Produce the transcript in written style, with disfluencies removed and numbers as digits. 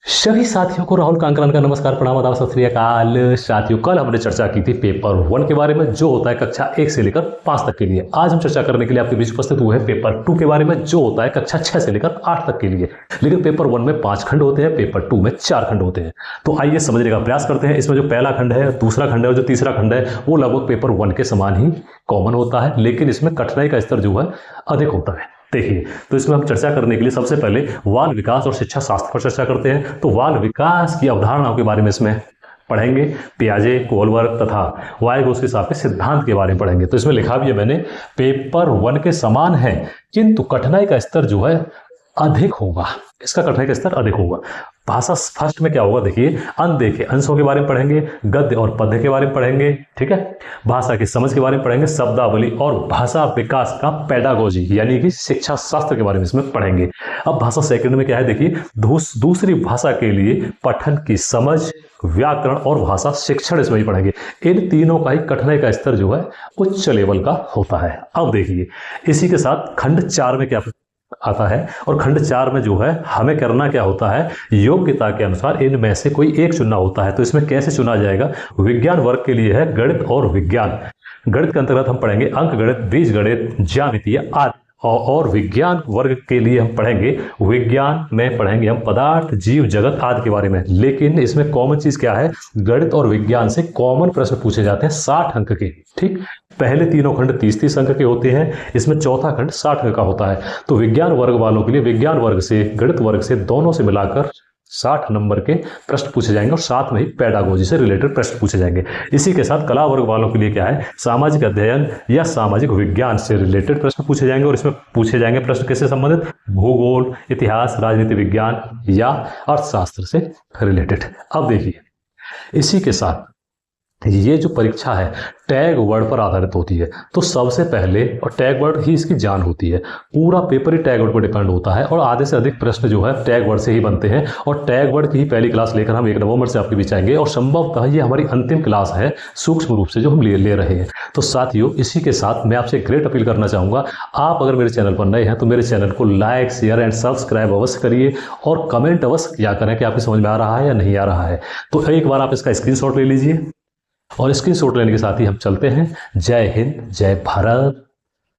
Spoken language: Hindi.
सभी साथियों को राहुल कांकरन का नमस्कार, प्रणाम, आदाब, सत श्री अकाल। साथियों, कल हमने चर्चा की थी पेपर 1 के बारे में, जो होता है कक्षा 1 से लेकर 5 तक के लिए। आज हम चर्चा करने के लिए आपके बीच उपस्थित हुए हैं पेपर 2 के बारे में, जो होता है कक्षा 6 से लेकर 8 तक के लिए। लेकिन पेपर 1 में 5 खंड होते हैं, पेपर 2 में 4 खंड होते हैं। तो आइए समझने का प्रयास करते हैं। इसमें जो पहला खंड है, दूसरा खंड है और जो तीसरा खंड है, वो लगभग पेपर 1 के समान ही कॉमन होता है, लेकिन इसमें कठिनाई का स्तर जो है अधिक होता है। देखिए, तो इसमें हम चर्चा करने के लिए सबसे पहले बाल विकास और शिक्षा शास्त्र पर चर्चा करते हैं। तो बाल विकास की अवधारणाओं के बारे में इसमें पढ़ेंगे, पियाजे, कोलबर्ग तथा वाइगोत्स्की के सिद्धांत के बारे में पढ़ेंगे। तो इसमें लिखा भी है मैंने, पेपर 1 के समान है, किंतु कठिनाई का स्तर जो है अधिक होगा। इसका कठिनाई का स्तर अधिक होगा। भाषा फर्स्ट में क्या होगा, देखिए, अनदेखे अंशों के बारे में पढ़ेंगे, गद्य और पद्य के बारे में पढ़ेंगे, ठीक है। भाषा की समझ के बारे में पढ़ेंगे, शब्दावली और भाषा विकास का पेडागोजी यानी कि शिक्षा शास्त्र के बारे में इसमें पढ़ेंगे। अब भाषा सेकंड में क्या है, देखिए, दूसरी भाषा के लिए पठन की समझ, व्याकरण और भाषा शिक्षण इसमें ही पढ़ेंगे। इन तीनों का ही कठिनाई का स्तर जो है उच्च लेवल का होता है। अब देखिए, इसी के साथ खंड 4 में क्या आता है, और खंड 4 में जो है हमें करना क्या होता है, योग्यता के अनुसार इनमें से कोई एक चुनना होता है। तो इसमें कैसे चुना जाएगा, विज्ञान वर्ग के लिए है गणित और विज्ञान। गणित के अंतर्गत हम पढ़ेंगे अंक गणित, बीज गणित, ज्यामितीय आदि। और विज्ञान वर्ग के लिए हम पढ़ेंगे, विज्ञान में पढ़ेंगे हम पदार्थ, जीव जगत आदि के बारे में। लेकिन इसमें कॉमन चीज क्या है, गणित और विज्ञान से कॉमन प्रश्न पूछे जाते हैं 60 अंक के, ठीक। पहले तीनों खंड 30-30 अंक के होते हैं, इसमें चौथा खंड 60 अंक का होता है। तो विज्ञान वर्ग वालों के लिए विज्ञान वर्ग से, गणित वर्ग से, दोनों से मिलाकर 60 नंबर के प्रश्न पूछे जाएंगे और साथ में ही पेडागोजी से रिलेटेड प्रश्न पूछे जाएंगे। इसी के साथ कला वर्ग वालों के लिए क्या है, सामाजिक अध्ययन या सामाजिक विज्ञान से रिलेटेड प्रश्न पूछे जाएंगे। और इसमें पूछे जाएंगे प्रश्न किससे संबंधित, भूगोल, इतिहास, राजनीति विज्ञान या अर्थशास्त्र से रिलेटेड। अब देखिए, इसी के साथ ये जो परीक्षा है टैग वर्ड पर आधारित होती है। तो सबसे पहले, और टैग वर्ड ही इसकी जान होती है, पूरा पेपर ही टैग वर्ड पर डिपेंड होता है और आधे से अधिक प्रश्न जो है टैग वर्ड से ही बनते हैं। और टैग वर्ड की ही पहली क्लास लेकर हम 1 नवंबर से आपके बीच आएंगे, और संभवतः ये हमारी अंतिम क्लास है सूक्ष्म रूप से जो हम ले रहे हैं। तो साथियों, इसी के साथ मैं आपसे ग्रेट अपील करना चाहूँगा, आप अगर मेरे चैनल पर नए हैं तो मेरे चैनल को लाइक, शेयर एंड सब्सक्राइब अवश्य करिए, और कमेंट अवश्य किया करें कि आपकी समझ में आ रहा है या नहीं आ रहा है। तो एक बार आप इसका स्क्रीनशॉट ले लीजिए, और स्क्रीनशॉट लेने के साथ ही हम चलते हैं। जय हिंद, जय भारत।